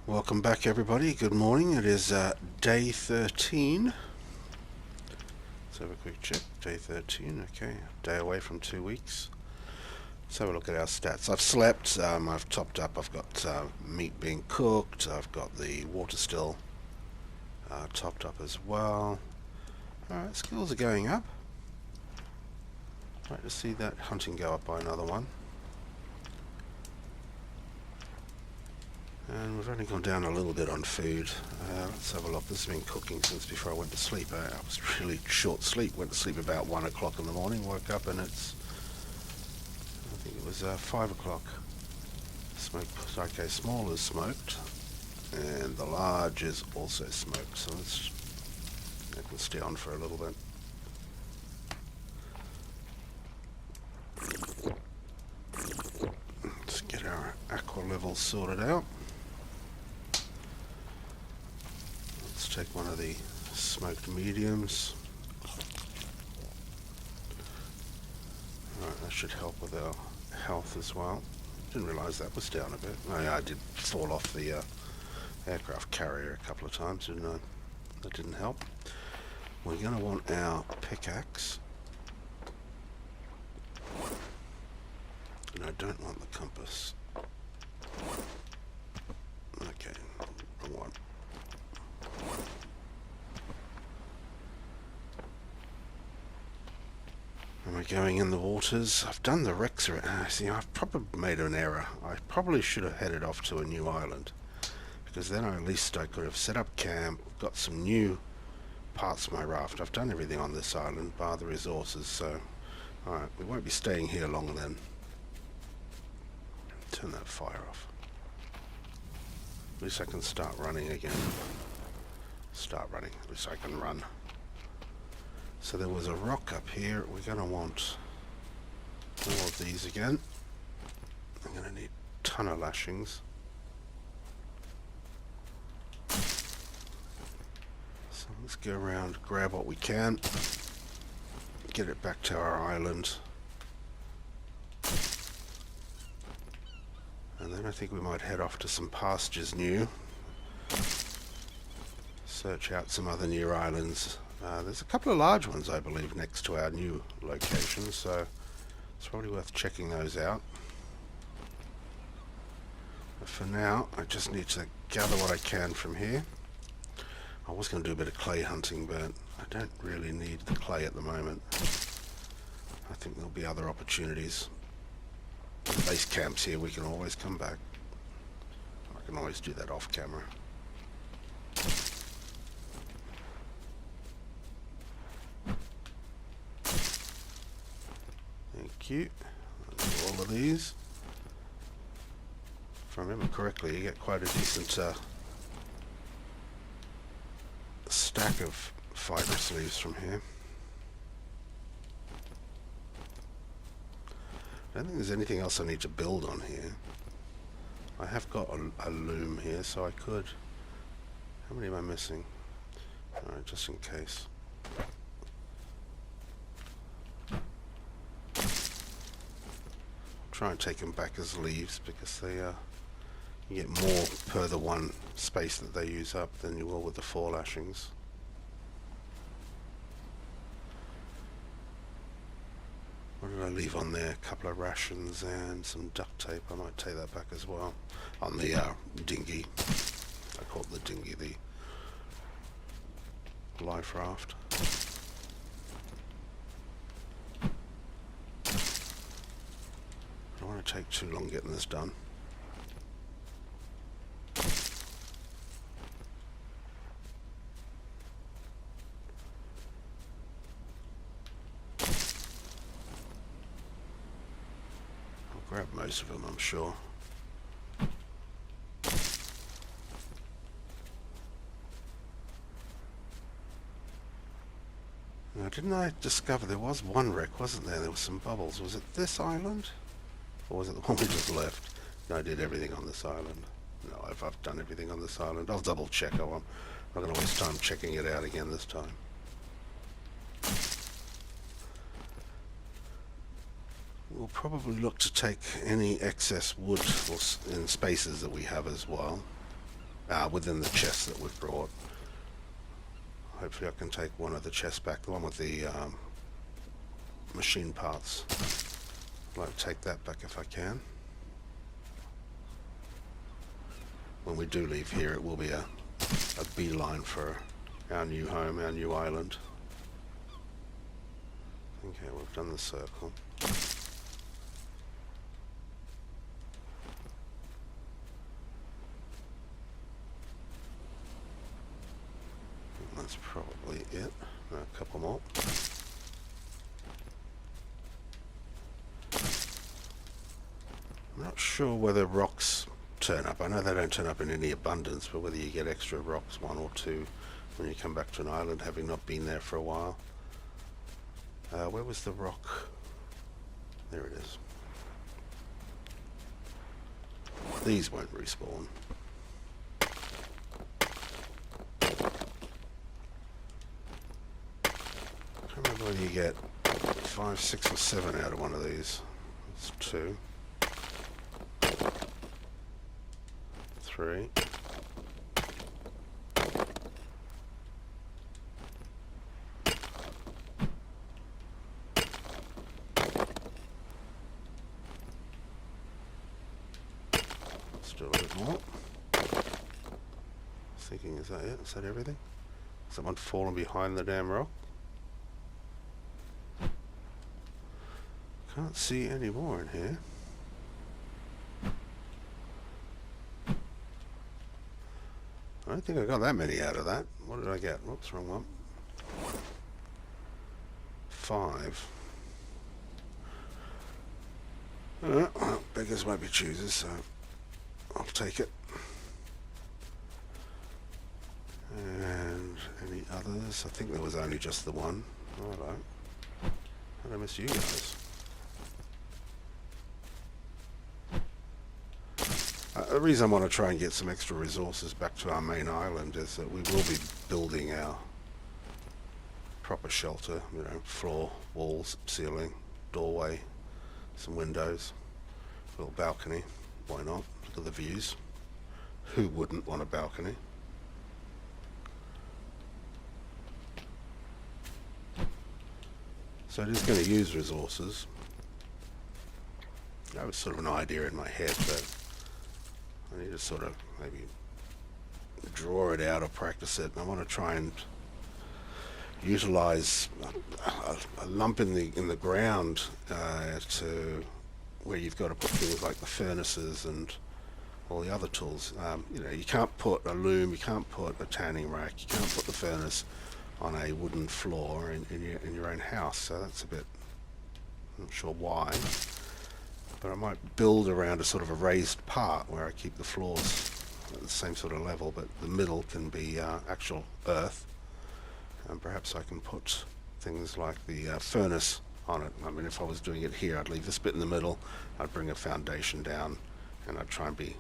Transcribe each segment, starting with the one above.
Welcome back, everybody. Good morning. It is day 13. Let's have a quick check. Day 13. Okay, day away from 2 weeks. Let's have a look at our stats. I've slept. I've topped up. I've got meat being cooked. I've got the water still topped up as well. Alright, skills are going up. Right to see that hunting go up by another one. And we've only gone down a little bit on food. Let's have a look. This has been cooking since before I went to sleep. I was really short sleep. Went to sleep about 1 o'clock in the morning. Woke up and I think it was 5 o'clock. Okay, small is smoked. And the large is also smoked. So that can stay on for a little bit. Let's get our aqua levels sorted out. Take one of the smoked mediums. Alright, that should help with our health as well. Didn't realise that was down a bit. Oh yeah, I did fall off the aircraft carrier a couple of times, didn't I? That didn't help. We're going to want our pickaxe. And I don't want the compass. Okay, wrong one. Am I going in the waters? I've done the wrecks. See, I've probably made an error. I probably should have headed off to a new island, because then at least I could have set up camp, got some new parts of my raft. I've done everything on this island, bar the resources, so alright, we won't be staying here long then. Turn that fire off. At least I can start running again. Start running. At least I can run. So there was a rock up here. We're going to want more of these again. I'm going to need a ton of lashings. So let's go around, grab what we can, get it back to our island. And then I think we might head off to some pastures new. Search out some other near islands. There's a couple of large ones, I believe, next to our new location, so it's probably worth checking those out. But for now, I just need to gather what I can from here. I was going to do a bit of clay hunting, but I don't really need the clay at the moment. I think there'll be other opportunities. The base camp's here, we can always come back. I can always do that off camera. Thank you. I'll do all of these. If I remember correctly, you get quite a decent stack of fiber sleeves from here. I don't think there's anything else I need to build on here. I have got a loom here, so I could. How many am I missing? Alright, just in case. Try and take them back as leaves, because they you get more per the one space that they use up than you will with the 4 lashings. What did I leave on there? A couple of rations and some duct tape. I might take that back as well. On the dinghy. I call it the dinghy, the life raft. I don't want to take too long getting this done. I'll grab most of them, I'm sure. Now, didn't I discover there was one wreck, wasn't there? There were some bubbles. Was it this island? Or was it the one we just left? No, I did everything on this island. No, I've done everything on this island. I'll double check. I'm not going to waste time checking it out again this time. We'll probably look to take any excess wood in spaces that we have as well. within the chest that we've brought. Hopefully I can take one of the chests back, the one with the machine parts. I'd like to take that back if I can. When we do leave here, it will be a beeline for our new home, our new island. Okay, we've done the circle. That's probably it. A couple more. I'm not sure whether rocks turn up. I know they don't turn up in any abundance, but whether you get extra rocks, one or two, when you come back to an island having not been there for a while. Where was the rock? There it is. These won't respawn. I can't remember whether you get 5, 6 or 7 out of one of these. It's 2. 3. Still a bit more. I was thinking, is that it? Is that everything? Someone fallen behind the damn rock? Can't see any more in here. I don't think I got that many out of that. What did I get? Whoops, wrong one. 5. Well, beggars won't be choosers, so I'll take it. And any others? I think there was only just the one. Oh, hello. How did I miss you guys? The reason I want to try and get some extra resources back to our main island is that we will be building our proper shelter, you know, floor, walls, ceiling, doorway, some windows, a little balcony. Why not? Look at the views. Who wouldn't want a balcony? So it is going to use resources. That was sort of an idea in my head, but I need to sort of maybe draw it out or practice it. And I want to try and utilize a lump in the ground to where you've got to put things like the furnaces and all the other tools. You know, you can't put a loom, you can't put a tanning rack, you can't put the furnace on a wooden floor in your own house. So that's a bit, I'm not sure why. But I might build around a sort of a raised part where I keep the floors at the same sort of level, but the middle can be actual earth, and perhaps I can put things like the furnace on it. I mean, if I was doing it here, I'd leave this bit in the middle, I'd bring a foundation down, and I'd try and be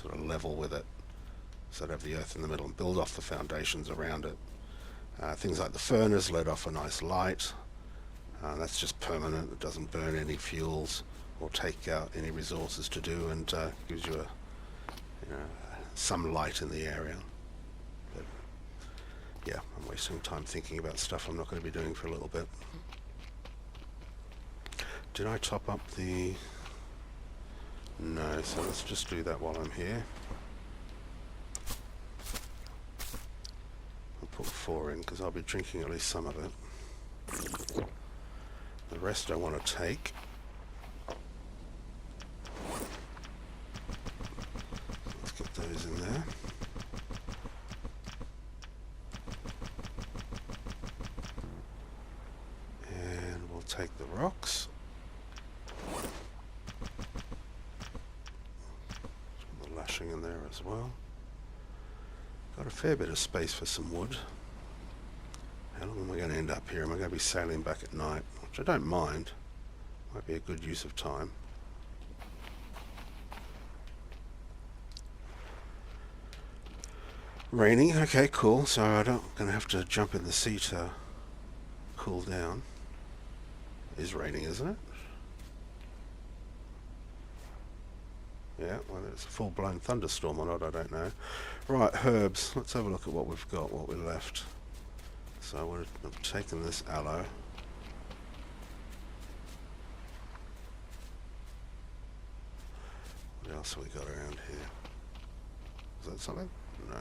sort of level with it, so I'd have the earth in the middle and build off the foundations around it. Things like the furnace let off a nice light. That's just permanent, it doesn't burn any fuels or take out any resources to do, and gives you some light in the area. But yeah, I'm wasting time thinking about stuff I'm not going to be doing for a little bit. Did I top up the... No, so let's just do that while I'm here. I'll put 4 in because I'll be drinking at least some of it. The rest I want to take. Those in there. And we'll take the rocks. Put the lashing in there as well. Got a fair bit of space for some wood. How long am I going to end up here? Am I going to be sailing back at night? Which I don't mind. Might be a good use of time. Raining, okay, cool. So I'm gonna have to jump in the sea to cool down. It is raining, isn't it? Yeah, whether it's a full-blown thunderstorm or not, I don't know. Right, herbs. Let's have a look at what we've got, what we left. So I would have taken this aloe. What else have we got around here? Is that something? No.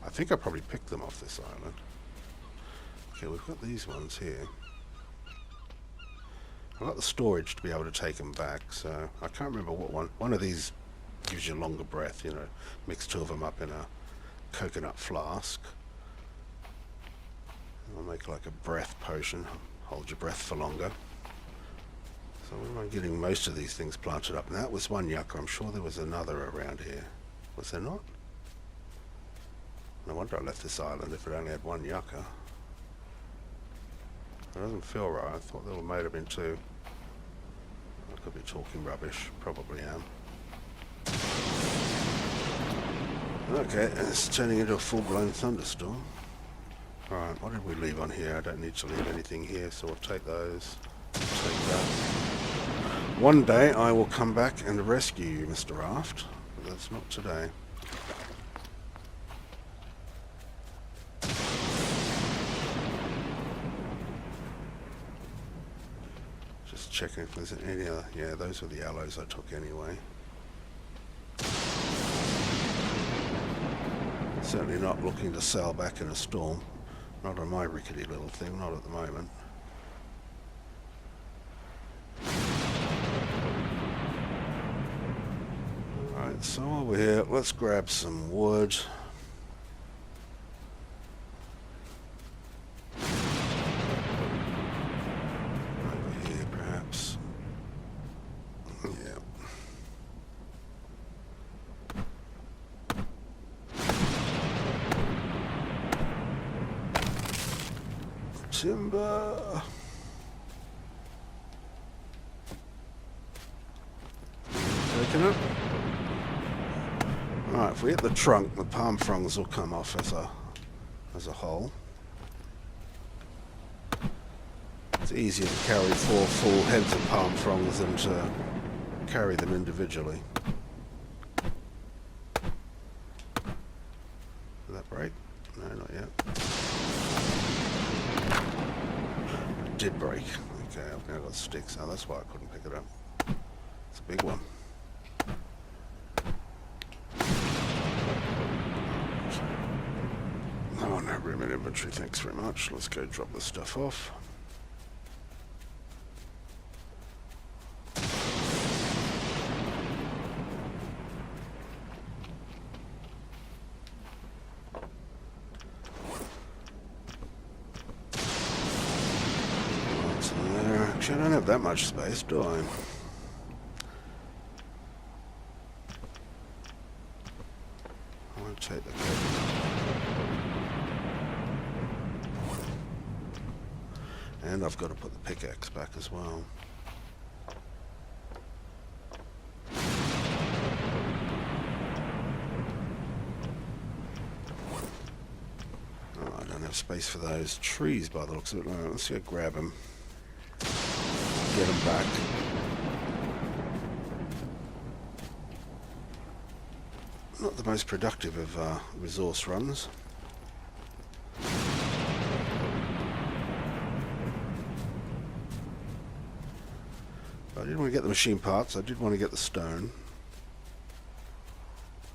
I think I probably picked them off this island. Okay, we've got these ones here. I've got the storage to be able to take them back, so I can't remember what one. One of these gives you longer breath, you know. Mix two of them up in a coconut flask. I'll make like a breath potion. Hold your breath for longer. So where am I getting most of these things planted up? And that was one yucca. I'm sure there was another around here. Was there not? No wonder I left this island if it only had one yucca. It doesn't feel right. I thought there might have been two. I could be talking rubbish. Probably am. Okay, it's turning into a full-blown thunderstorm. Alright, what did we leave on here? I don't need to leave anything here, so we'll take those. Take that. One day I will come back and rescue you, Mr. Raft. But that's not today. Just checking if there's any other... Yeah, those were the aloes I took anyway. Certainly not looking to sail back in a storm. Not on my rickety little thing, not at the moment. Alright, so while we're here, let's grab some wood. Over here, perhaps. Yeah. Timber. Taking it. Right, if we hit the trunk, the palm fronds will come off as a whole. It's easier to carry 4 full heads of palm fronds than to carry them individually. Did that break? No, not yet. It did break. Okay, I've now got sticks. Oh, that's why I couldn't pick it up. It's a big one. Oh, no room in inventory, thanks very much. Let's go drop this stuff off. What's in there? Actually, I don't have that much space, do I? I want to take the coconut. And I've got to put the pickaxe back as well. Oh, I don't have space for those trees by the looks of it. No, let's go grab them. Get them back. Not the most productive of resource runs. I didn't want to get the machine parts, I did want to get the stone.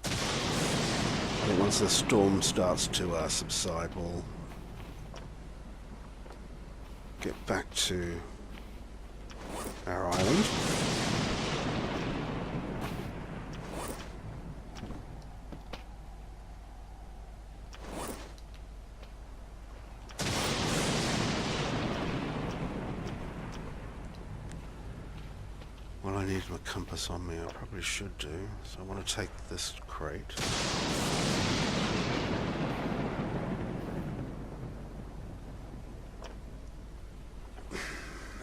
I think once the storm starts to subside, we'll get back to our island. Well, I need my compass on me, I probably should do. So I want to take this crate.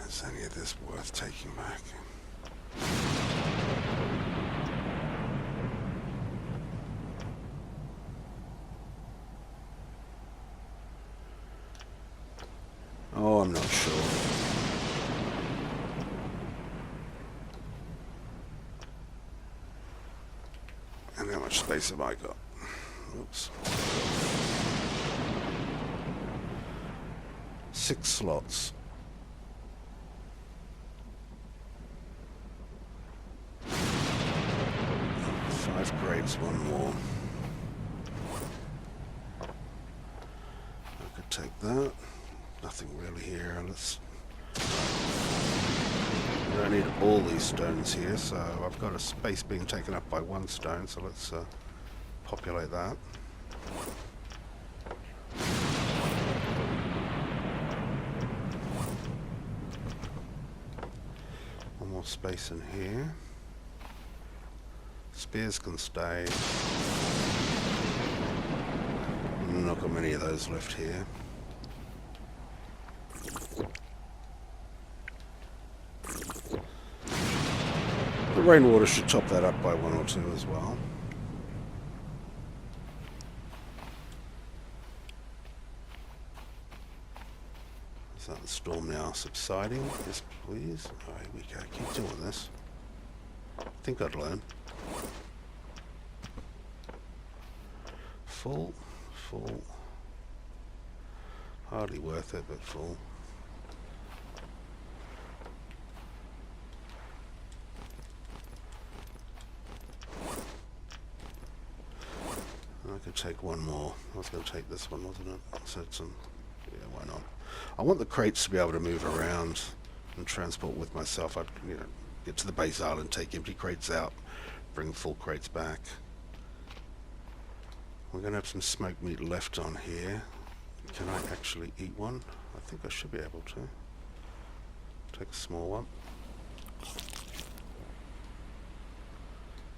Is any of this worth taking back? Oh, I'm not sure. much space have I got? Oops. 6 slots. 5 crates, 1 more. I could take that. Nothing really here. Let's. I don't need all these stones here, so I've got a space being taken up by 1 stone, so let's populate that. One more space in here. Spears can stay. Not got many of those left here. The rainwater should top that up by 1 or 2 as well. Is that the storm now subsiding? Yes, please. Oh, here we go. Keep doing this. I think I'd learn. Full. Full. Hardly worth it, but full. I could take 1 more. I was going to take this one, wasn't it? So yeah, why not? I want the crates to be able to move around and transport with myself. I'd, get to the base island, take empty crates out, bring full crates back. We're going to have some smoked meat left on here. Can I actually eat one? I think I should be able to. Take a small one.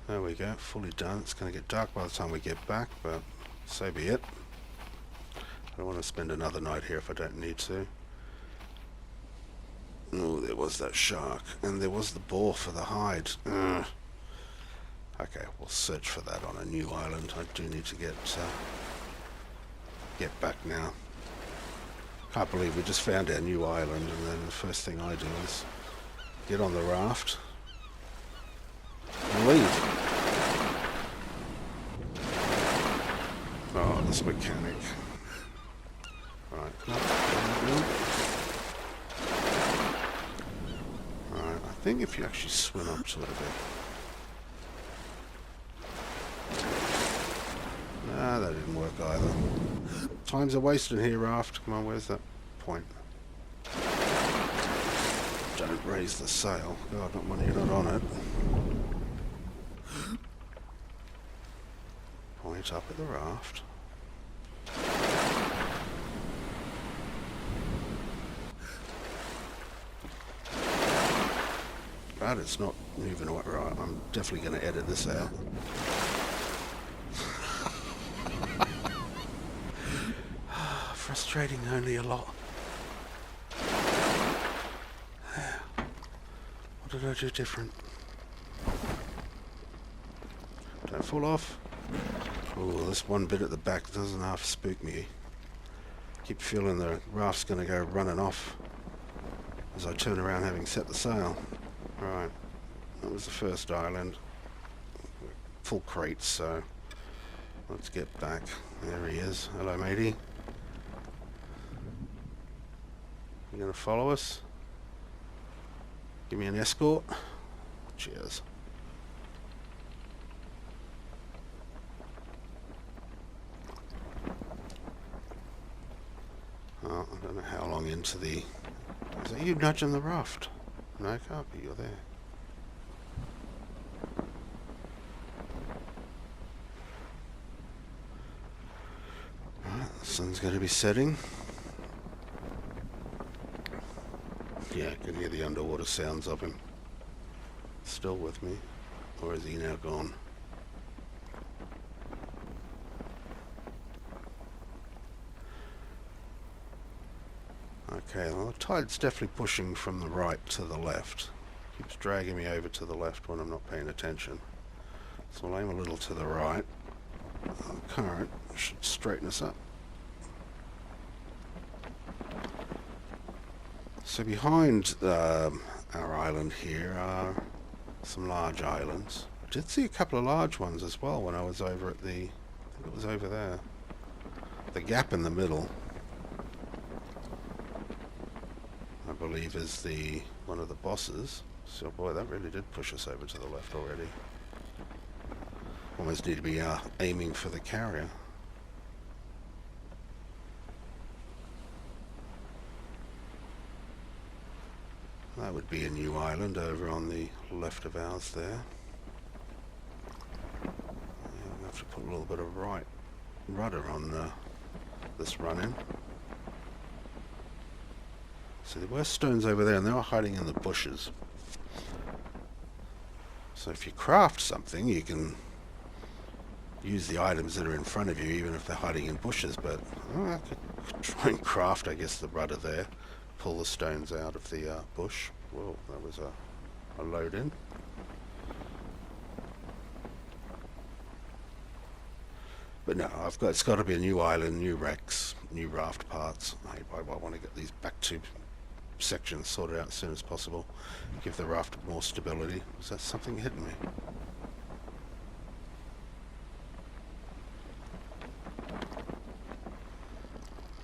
There we go, fully done. It's going to get dark by the time we get back, but so be it. I don't want to spend another night here if I don't need to. Oh, there was that shark, and there was the boar for the hide. Okay, we'll search for that on a new island. I do need to get back now. Can't believe we just found our new island, and then the first thing I do is get on the raft and leave. Oh, this mechanic. Right, Alright, I think if you actually swim up to it a bit. Nah, that didn't work either. Times are wasted here, raft. Come on, where's that point? Don't raise the sail. God, not when you're not on it. Point up at the raft. But it's not moving away. Right, I'm definitely going to edit this out. Frustrating only a lot. What did I do different? Don't fall off. Oh, this one bit at the back doesn't half spook me. Keep feeling the raft's going to go running off as I turn around having set the sail. Right, that was the first island. Full crates, so let's get back. There he is. Hello, matey. You gonna follow us? Give me an escort? Cheers. Oh, I don't know how long into the... Is that you nudging the raft? No, it can't be. You're there. Right, the sun's going to be setting. Yeah, I can hear the underwater sounds of him. Still with me? Or is he now gone? Okay, well, the tide's definitely pushing from the right to the left. Keeps dragging me over to the left when I'm not paying attention. So I'll aim a little to the right. The current should straighten us up. So behind our island here are some large islands. did see a couple of large ones as well when I was over at the... I think it was over there. The gap in the middle, I believe, is the one of the bosses. So boy, that really did push us over to the left already. Almost need to be aiming for the carrier. That would be a new island over on the left of ours there. Yeah, we'll have to put a little bit of right rudder on this run-in. So there were stones over there and they were hiding in the bushes. So if you craft something, you can use the items that are in front of you even if they're hiding in bushes, but I could try and craft, I guess, the rudder there. Pull the stones out of the bush. Whoa, that was a load in. But no, it's got to be a new island, new wrecks, new raft parts. I want to get these back to sections sorted out as soon as possible. Give the raft more stability. Is that something hitting me?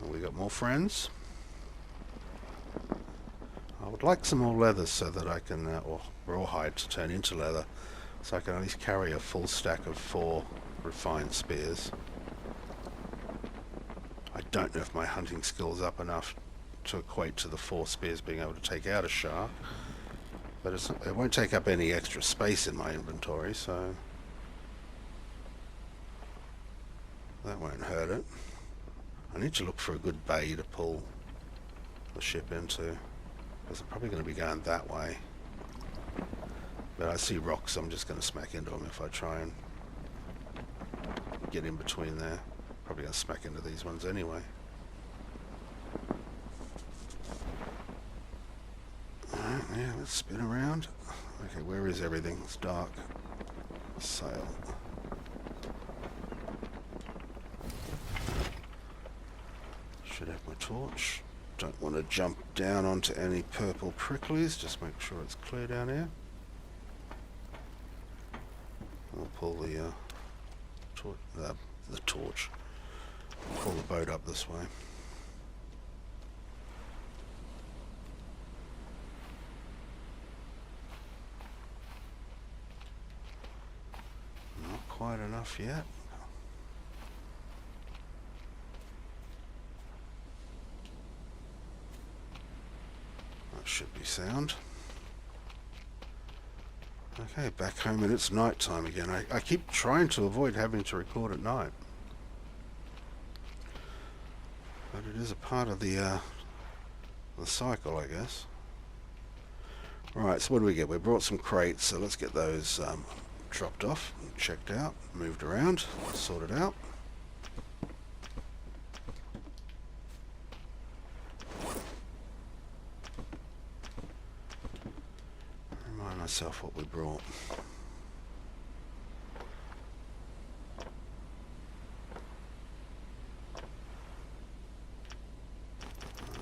Well, we got more friends. I would like some more leather so that I can, or rawhide to turn into leather, so I can at least carry a full stack of 4 refined spears. I don't know if my hunting skill's up enough to equate to the 4 spears being able to take out a shark, but it won't take up any extra space in my inventory, so that won't hurt it. I need to look for a good bay to pull the ship into, because I'm probably going to be going that way. But I see rocks, I'm just going to smack into them if I try and get in between there. Probably going to smack into these ones anyway. Alright, yeah, let's spin around. Okay, where is everything? It's dark. Sail. Should have my torch. Don't want to jump down onto any purple pricklies, just make sure it's clear down here. I'll pull the torch. Pull the boat up this way. Not quite enough yet. That should be sound. Okay, back home and it's night time again. I keep trying to avoid having to record at night. But it is a part of the cycle, I guess. Right, so what do we get? We brought some crates, so let's get those dropped off, checked out, moved around, sorted out. Remind myself what we brought.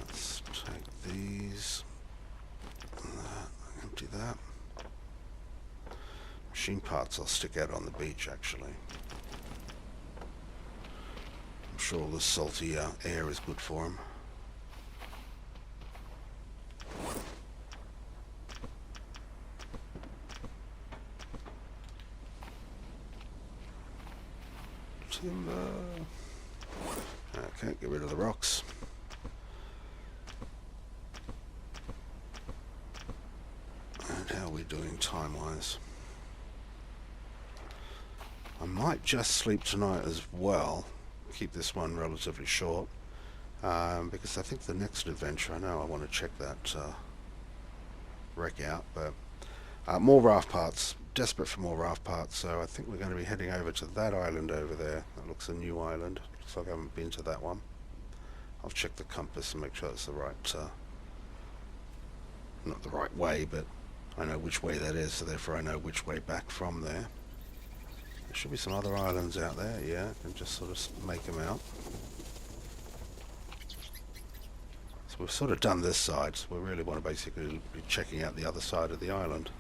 Let's take these, empty that. Machine parts I'll stick out on the beach, actually. I'm sure the salty air is good for them. Timber. Okay, get rid of the rocks. And how are we doing time-wise? I might just sleep tonight as well. Keep this one relatively short. Because I think the next adventure, I know I want to check that wreck out, but more raft parts. Desperate for more raft parts, so I think we're going to be heading over to that island over there. That looks a new island. Looks like I haven't been to that one. I'll check the compass and make sure it's the right, not the right way, but I know which way that is, so therefore I know which way back from there. There should be some other islands out there, yeah, I can just sort of make them out. So we've sort of done this side, so we really want to basically be checking out the other side of the island.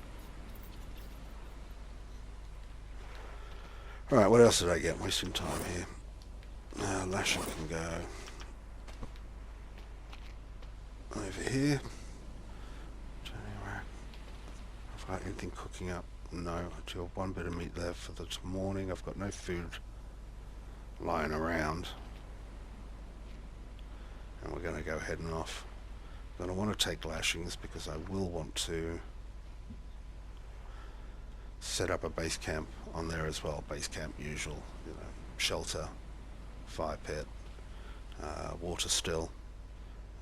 Alright, what else did I get? Wasting time here. Lashing can go over here. Have I got anything cooking up? No, I do have one bit of meat left for this morning. I've got no food lying around. And we're going to go heading off. I'm going to want to take lashings because I will want to set up a base camp on there as well. Base camp usual, you know, shelter, fire pit, water still.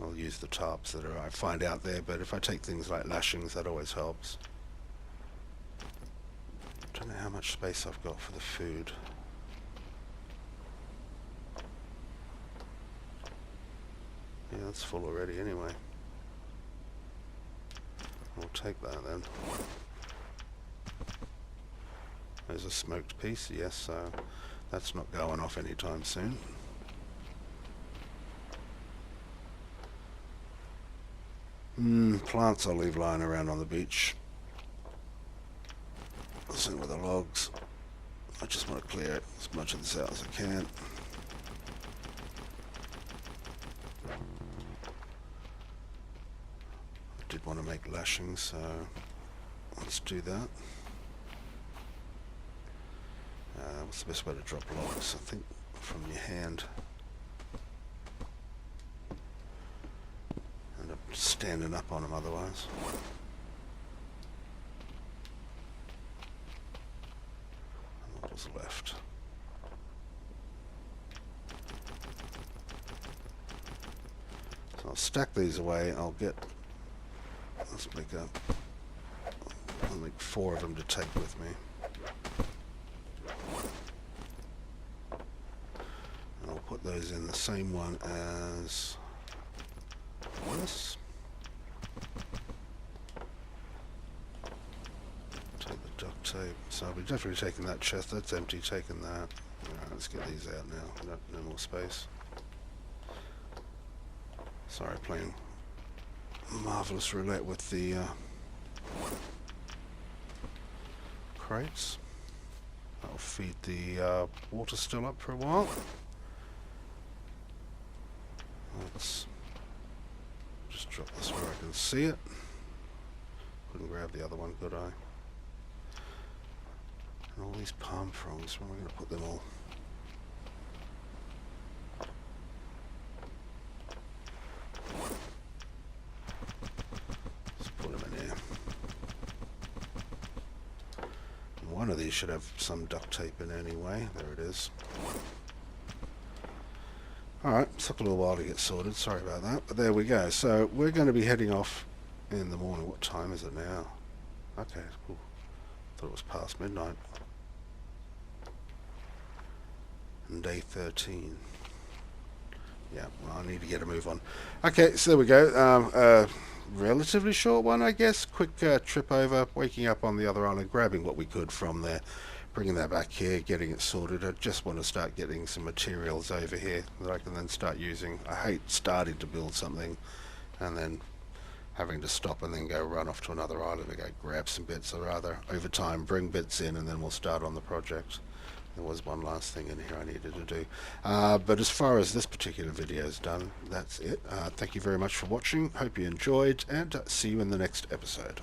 I'll use the tarps that I find out there, but if I take things like lashings, that always helps. I don't know how much space I've got for the food. Yeah, that's full already anyway. I'll take that then. There's a smoked piece, yes, so that's not going off anytime soon. Plants I'll leave lying around on the beach. Same with the logs. I just want to clear as much of this out as I can. I did want to make lashings, so let's do that. What's the best way to drop logs? I think from your hand. End up standing up on them otherwise. And what was left? So I'll stack these away. I'll make 4 of them to take with me. Put those in the same one as this. Take the duct tape. So I'll be definitely taking that chest. That's empty. Taking that. Alright, let's get these out now. No more space. Sorry, playing marvelous roulette with the crates. That'll feed the water still up for a while. Let's just drop this where I can see it. Couldn't grab the other one, could I? And all these palm fronds, where am I going to put them all? Let's put them in here. And one of these should have some duct tape in anyway. There it is. Alright, took a little while to get sorted, sorry about that, but there we go. So we're going to be heading off in the morning. What time is it now? Okay, cool. Thought it was past midnight. And day 13. Yeah, well, I need to get a move on. Okay, so there we go. Relatively short one, I guess. Quick trip over, waking up on the other island, grabbing what we could from there. Bringing that back here, getting it sorted. I just want to start getting some materials over here that I can then start using. I hate starting to build something and then having to stop and then go run off to another island and go grab some bits. I'd rather over time bring bits in and then we'll start on the project. There was one last thing in here I needed to do. But as far as this particular video is done, that's it. Thank you very much for watching. Hope you enjoyed and see you in the next episode.